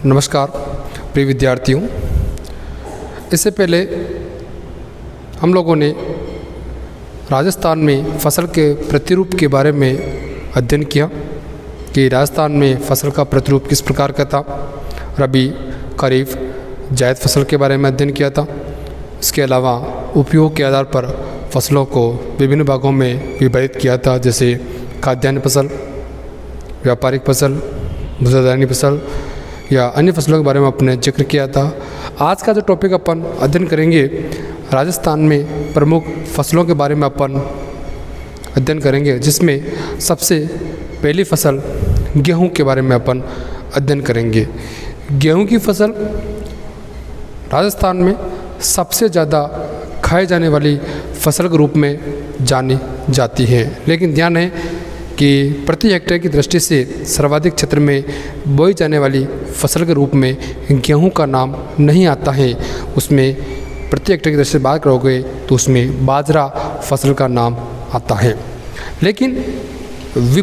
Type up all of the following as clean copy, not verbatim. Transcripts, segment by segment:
नमस्कार प्रिय विद्यार्थियों। इससे पहले हम लोगों ने राजस्थान में फसल के प्रतिरूप के बारे में अध्ययन किया कि राजस्थान में फसल का प्रतिरूप किस प्रकार का था। रबी, खरीफ, जायद फसल के बारे में अध्ययन किया था। इसके अलावा उपयोग के आधार पर फसलों को विभिन्न भागों में विभाजित किया था, जैसे खाद्यान्न फसल, व्यापारिक फसल, भूसाधारणी फसल या अन्य फसलों के बारे में अपने जिक्र किया था। आज का जो टॉपिक अपन अध्ययन करेंगे, राजस्थान में प्रमुख फसलों के बारे में अपन अध्ययन करेंगे, जिसमें सबसे पहली फसल गेहूं के बारे में अपन अध्ययन करेंगे। गेहूं की फसल राजस्थान में सबसे ज़्यादा खाए जाने वाली फसल के रूप में जानी जाती है, लेकिन ध्यान है कि प्रति हेक्टेयर की दृष्टि से सर्वाधिक क्षेत्र में बोई जाने वाली फसल के रूप में गेहूं का नाम नहीं आता है। उसमें प्रति हेक्टेयर की दृष्टि से बात करोगे तो उसमें बाजरा फसल का नाम आता है। लेकिन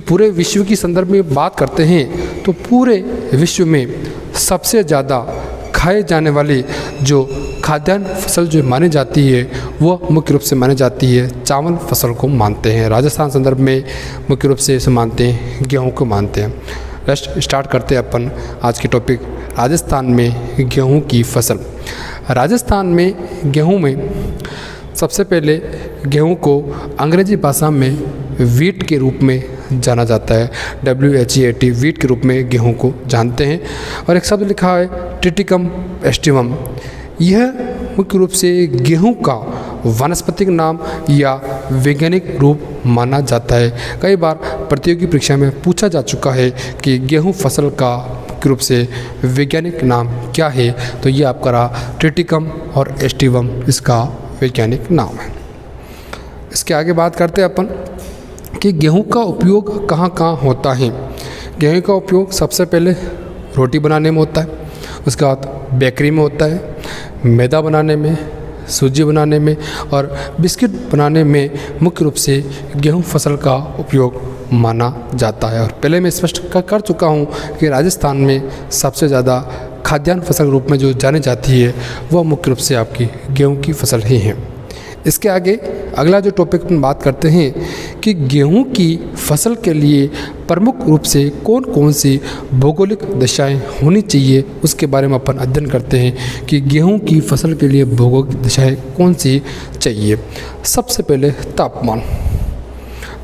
पूरे विश्व की संदर्भ में बात करते हैं तो पूरे विश्व में सबसे ज़्यादा खाए जाने वाली जो खाद्यान्न फसल जो मानी जाती है वो मुख्य रूप से मानी जाती है चावल फसल को मानते हैं। राजस्थान संदर्भ में मुख्य रूप से इसे मानते हैं, गेहूं को मानते हैं। स्टार्ट करते हैं अपन आज की टॉपिक, राजस्थान में गेहूं की फसल। राजस्थान में गेहूं में सबसे पहले गेहूं को अंग्रेजी भाषा में वीट के रूप में जाना जाता है। WHEAT वीट के रूप में गेहूं को जानते हैं। और एक शब्द लिखा है ट्रिटिकम एस्टिवम। यह मुख्य रूप से गेहूं का वानस्पतिक नाम या वैज्ञानिक रूप माना जाता है। कई बार प्रतियोगी परीक्षा में पूछा जा चुका है कि गेहूं फसल का मुख्य रूप से वैज्ञानिक नाम क्या है, तो ये आपका रहा ट्रिटिकम और एस्टिवम इसका वैज्ञानिक नाम है। इसके आगे बात करते हैं अपन कि गेहूं का उपयोग कहाँ कहाँ होता है। गेहूं का उपयोग सबसे पहले रोटी बनाने में होता है, उसके बाद बेकरी में होता है, मैदा बनाने में, सूजी बनाने में और बिस्किट बनाने में मुख्य रूप से गेहूं फसल का उपयोग माना जाता है। और पहले मैं स्पष्ट कर चुका हूं कि राजस्थान में सबसे ज़्यादा खाद्यान्न फसल के रूप में जो जानी जाती है वह मुख्य रूप से आपकी गेहूं की फसल ही है। इसके आगे अगला जो टॉपिक हम बात करते हैं कि गेहूं की फसल के लिए प्रमुख रूप से कौन कौन सी भौगोलिक दशाएं होनी चाहिए, उसके बारे में अपन अध्ययन करते हैं कि गेहूं की फसल के लिए भौगोलिक दशाएं कौन सी चाहिए। सबसे पहले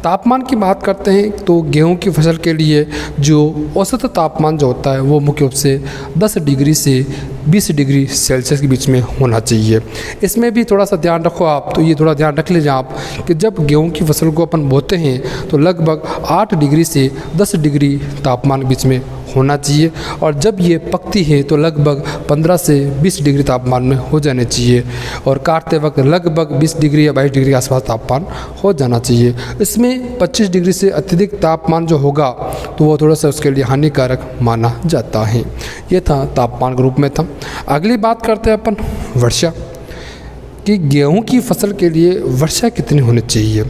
तापमान की बात करते हैं तो गेहूं की फसल के लिए जो औसत तापमान जो होता है वो मुख्य रूप से 10 डिग्री से 20 डिग्री सेल्सियस के बीच में होना चाहिए। इसमें भी थोड़ा सा ध्यान रखो आप, तो ये थोड़ा ध्यान रख लीजिए आप कि जब गेहूं की फसल को अपन बोते हैं तो लगभग 8 डिग्री से 10 डिग्री तापमान के बीच में होना चाहिए, और जब ये पकती है तो लगभग 15 से 20 डिग्री तापमान में हो जाने चाहिए, और काटते वक्त लगभग 20 डिग्री या 22 डिग्री के आसपास तापमान हो जाना चाहिए। इसमें 25 डिग्री से अत्यधिक तापमान जो होगा तो वो थोड़ा सा उसके लिए हानिकारक माना जाता है। ये था तापमान के रूप में था। अगली बात करते हैं अपन वर्षा कि गेहूँ की फसल के लिए वर्षा कितनी होनी चाहिए।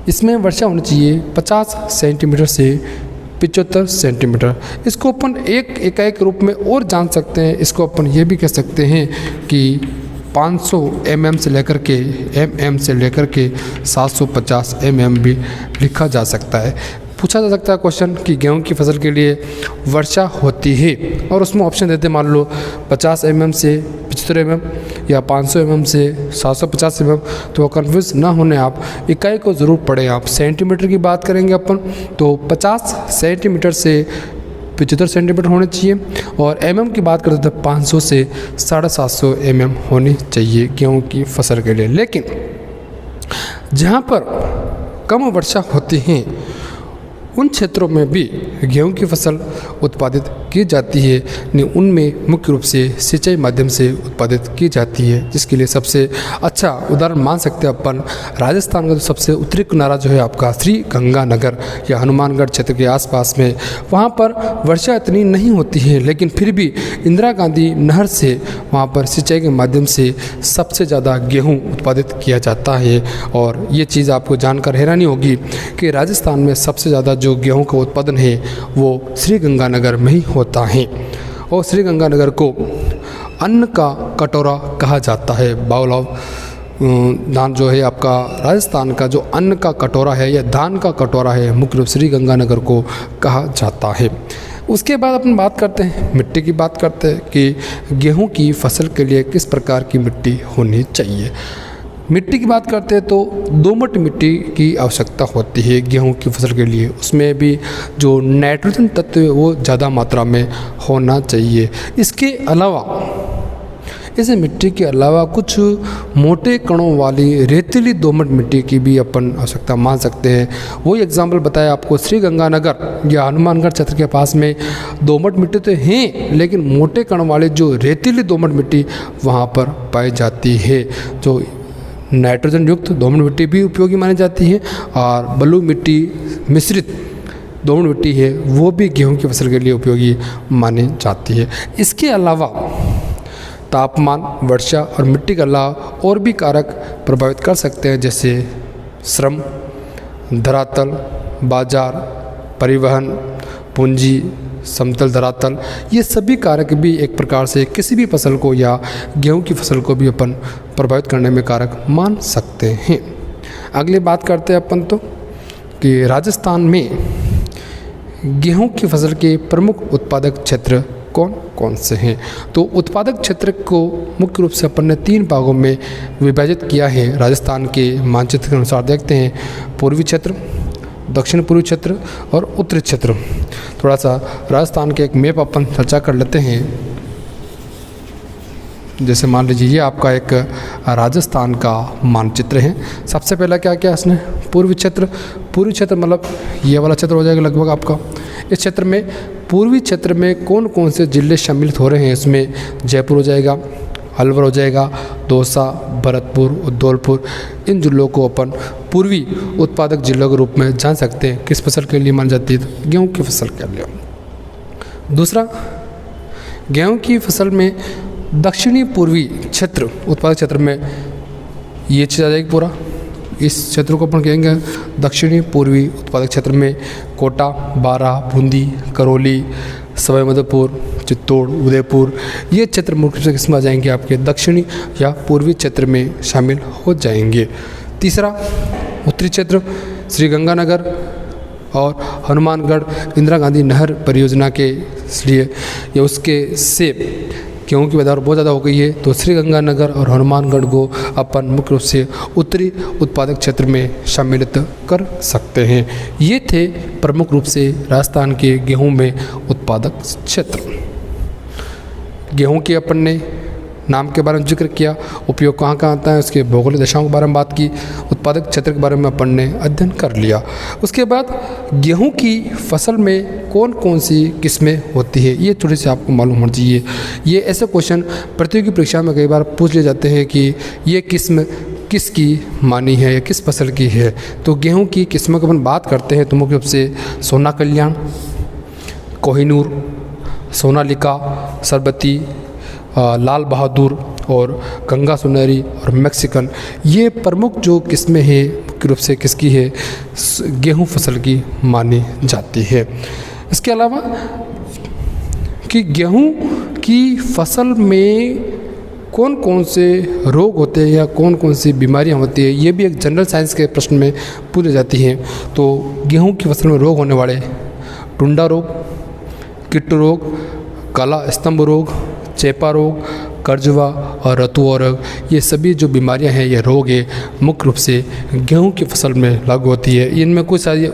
इसमें वर्षा होनी चाहिए 50 सेंटीमीटर से 75 सेंटीमीटर। इसको अपन एक इकाई के रूप में और जान सकते हैं। इसको अपन ये भी कह सकते हैं कि 500 mm से लेकर के 750 mm भी लिखा जा सकता है। पूछा जा सकता है क्वेश्चन कि गेहूं की फसल के लिए वर्षा होती है, और उसमें ऑप्शन देते मान लो 50 mm से 75 mm या 500 mm से 750 mm, तो कंफ्यूज ना होने आप इकाई को ज़रूर पढ़ें। आप सेंटीमीटर की बात करेंगे अपन तो 50 सेंटीमीटर से 75 सेंटीमीटर होने चाहिए, और mm की बात करते तो 500 से 750 mm होनी चाहिए गेहूं की फसल के लिए। लेकिन जहाँ पर कम वर्षा होती है उन क्षेत्रों में भी गेहूं की फसल उत्पादित की जाती है। उनमें मुख्य रूप से सिंचाई माध्यम से उत्पादित की जाती है, जिसके लिए सबसे अच्छा उदाहरण मान सकते हैं अपन राजस्थान का जो सबसे उत्तरी किनारा जो है आपका श्री गंगानगर या हनुमानगढ़ क्षेत्र के आसपास में, वहाँ पर वर्षा इतनी नहीं होती है, लेकिन फिर भी इंदिरा गांधी नहर से वहाँ पर सिंचाई के माध्यम से सबसे ज़्यादा गेहूँ उत्पादित किया जाता है। और ये चीज़ आपको जानकर हैरानी होगी कि राजस्थान में सबसे ज़्यादा जो गेहूं का उत्पादन है वो श्री गंगानगर में ही होता है। और श्रीगंगानगर को अन्न का कटोरा कहा जाता है। बाउल ऑफ धान जो है आपका राजस्थान का जो अन्न का कटोरा है या धान का कटोरा है, मुख्य रूप से श्रीगंगानगर को कहा जाता है। उसके बाद अपन बात करते हैं मिट्टी की, बात करते हैं कि गेहूं की फसल के लिए किस प्रकार की मिट्टी होनी चाहिए। मिट्टी की बात करते हैं तो दोमट मिट्टी की आवश्यकता होती है गेहूं की फसल के लिए। उसमें भी जो नाइट्रोजन तत्व है वो ज़्यादा मात्रा में होना चाहिए। इसके अलावा इस मिट्टी के अलावा कुछ मोटे कणों वाली रेतीली दोमट मिट्टी की भी अपन आवश्यकता मान सकते हैं। वही एग्जाम्पल बताया आपको, श्रीगंगानगर या हनुमानगढ़ क्षेत्र के पास में दोमट मिट्टी तो हैं, लेकिन मोटे कण वाले जो रेतीली दोमट मिट्टी वहाँ पर पाई जाती है। जो नाइट्रोजन युक्त दोमट मिट्टी भी उपयोगी मानी जाती है और बलुई मिट्टी मिश्रित दोमट मिट्टी है वो भी गेहूँ की फसल के लिए उपयोगी मानी जाती है। इसके अलावा तापमान, वर्षा और मिट्टी के अलावा और भी कारक प्रभावित कर सकते हैं, जैसे श्रम, धरातल, बाजार, परिवहन, पूंजी, समतल धरातल। ये सभी कारक भी एक प्रकार से किसी भी फसल को या गेहूं की फसल को भी अपन प्रभावित करने में कारक मान सकते हैं। अगली बात करते हैं अपन तो कि राजस्थान में गेहूं की फसल के प्रमुख उत्पादक क्षेत्र कौन कौन से हैं। तो उत्पादक क्षेत्र को मुख्य रूप से अपन ने 3 भागों में विभाजित किया है। राजस्थान के मानचित्र के अनुसार देखते हैं, पूर्वी क्षेत्र, दक्षिण पूर्वी क्षेत्र और उत्तरी क्षेत्र। थोड़ा सा राजस्थान के एक मैप अपन चर्चा कर लेते हैं। जैसे मान लीजिए ये आपका एक राजस्थान का मानचित्र है। सबसे पहला क्या किया इसने, पूर्वी क्षेत्र। पूर्वी क्षेत्र मतलब ये वाला क्षेत्र हो जाएगा लगभग आपका। इस क्षेत्र में पूर्वी क्षेत्र में कौन कौन से जिले शामिल हो रहे हैं, इसमें जयपुर हो जाएगा, अलवर हो जाएगा, दौसा, भरतपुर, धौलपुर। इन जिलों को अपन पूर्वी उत्पादक जिलों के रूप में जान सकते हैं। किस फसल के लिए मानी जाती है, तो गेहूँ की फसल के लिए। दूसरा, गेहूँ की फसल में दक्षिणी पूर्वी क्षेत्र उत्पादक क्षेत्र में ये चीज़ आ जाएगी पूरा। इस क्षेत्र को अपन कहेंगे दक्षिणी पूर्वी उत्पादक क्षेत्र में कोटा, बारा, बूंदी, करौली, सवाई माधोपुर, चित्तौड़, उदयपुर। ये क्षेत्र मुख्य रूप से किसमें आ जाएंगे, आपके दक्षिणी या पूर्वी क्षेत्र में शामिल हो जाएंगे। तीसरा, उत्तरी क्षेत्र श्रीगंगानगर और हनुमानगढ़ इंदिरा गांधी नहर परियोजना के लिए या उसके से गेहूँ की पैदावार बहुत ज़्यादा हो गई है, तो श्रीगंगानगर और हनुमानगढ़ को अपन मुख्य रूप से उत्तरी उत्पादक क्षेत्र में शामिलित कर सकते हैं। ये थे प्रमुख रूप से राजस्थान के गेहूँ में उत्पादक क्षेत्र। गेहूँ के अपन ने नाम के बारे में जिक्र किया, उपयोग कहाँ कहाँ आता है, उसके भौगोलिक दशाओं के बारे में बात की, उत्पादक क्षेत्र के बारे में अपन ने अध्ययन कर लिया। उसके बाद गेहूं की फसल में कौन कौन सी किस्में होती है ये थोड़ी सी आपको मालूम होना चाहिए। ये ऐसे क्वेश्चन प्रतियोगी परीक्षा में कई बार पूछ लिए जाते हैं कि ये किस्म किसकी मानी है या किस फसल की है। तो गेहूं की किस्मों की अपन बात करते हैं तो मुख्य रूप से सोना कल्याण, कोहिनूर, सोनालिका, सरबती, लाल बहादुर और गंगा सुनहरी और मैक्सिकन, ये प्रमुख जो किस्में हैं मुख्य रूप से किसकी है, गेहूं फसल की मानी जाती है। इसके अलावा कि गेहूं की फसल में कौन कौन से रोग होते हैं या कौन कौन सी बीमारियां होती है, ये भी एक जनरल साइंस के प्रश्न में पूछी जाती हैं। तो गेहूं की फसल में रोग होने वाले टुंडा रोग, कीट रोग, काला स्तंभ रोग, चेपा रोग, कर्जवा और रतुआ रोग, ये सभी जो बीमारियां हैं ये रोग है मुख्य रूप से गेहूं की फसल में लागू होती है। इनमें कुछ सारी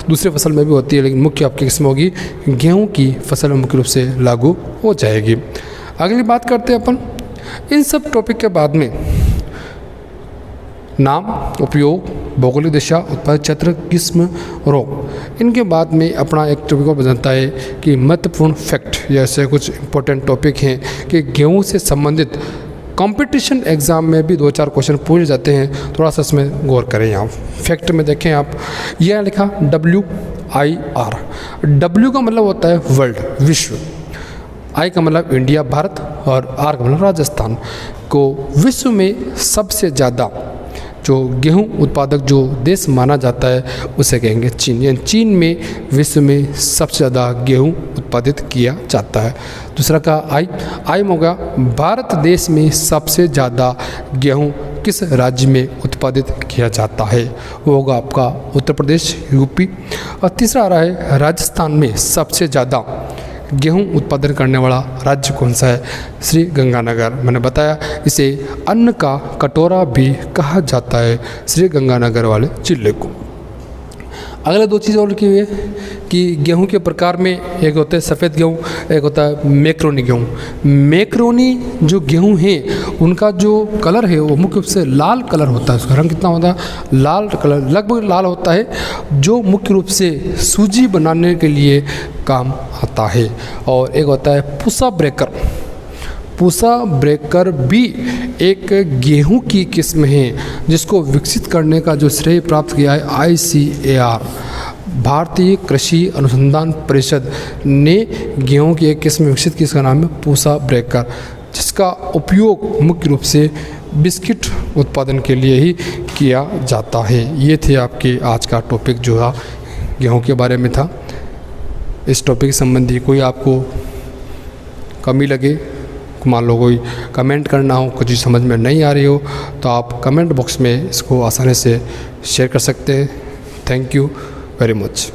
दूसरे फसल में भी होती है, लेकिन मुख्य आपकी किस्म होगी गेहूं की फसल में मुख्य रूप से लागू हो जाएगी। अगली बात करते हैं अपन इन सब टॉपिक के बाद में नाम, उपयोग, भौगोलिक दिशा, उत्पादक क्षेत्र, किस्म, रोग। इनके बाद में अपना एक टॉपिक और बताता है कि महत्वपूर्ण फैक्ट, जैसे कुछ इंपॉर्टेंट टॉपिक हैं कि गेहूं से संबंधित कंपटीशन एग्ज़ाम में भी 2-4 क्वेश्चन पूछे जाते हैं। थोड़ा सा इसमें गौर करें। यहाँ फैक्ट में देखें आप, यह लिखा WIR। W का मतलब होता है वर्ल्ड, विश्व। I का मतलब इंडिया, भारत और R का मतलब राजस्थान। को विश्व में सबसे ज़्यादा जो गेहूं उत्पादक जो देश माना जाता है उसे कहेंगे चीन। यानी चीन में विश्व में सबसे ज़्यादा गेहूं उत्पादित किया जाता है। दूसरा का आई में होगा भारत देश में सबसे ज़्यादा गेहूं किस राज्य में उत्पादित किया जाता है, वो होगा आपका उत्तर प्रदेश, यूपी। और तीसरा आ रहा है राजस्थान में सबसे ज़्यादा गेहूं उत्पादन करने वाला राज्य कौन सा है, श्री गंगानगर। मैंने बताया इसे अन्न का कटोरा भी कहा जाता है, श्री गंगानगर वाले जिले को। अगले दो चीज़ और की हुई है कि गेहूं के प्रकार में एक होता है सफ़ेद गेहूं, एक होता है मैक्रोनी गेहूं। मैक्रोनी जो गेहूं है उनका जो कलर है वो मुख्य रूप से लाल कलर होता है। उसका रंग कितना होता है, लाल कलर, लगभग लाल होता है, जो मुख्य रूप से सूजी बनाने के लिए काम आता है। और एक होता है पुसा ब्रेकर। पुसा ब्रेकर भी एक गेहूं की किस्म है जिसको विकसित करने का जो श्रेय प्राप्त किया है ICAR, भारतीय कृषि अनुसंधान परिषद ने गेहूं की एक किस्म विकसित की, इसका नाम है पुसा ब्रेकर, जिसका उपयोग मुख्य रूप से बिस्किट उत्पादन के लिए ही किया जाता है। ये थे आपके आज का टॉपिक जो है गेहूं के बारे में था। इस टॉपिक संबंधी कोई आपको कमी लगे, मान लो कोई कमेंट करना हो, कुछ चीज़ समझ में नहीं आ रही हो, तो आप कमेंट बॉक्स में इसको आसानी से शेयर कर सकते हैं। Thank you very much.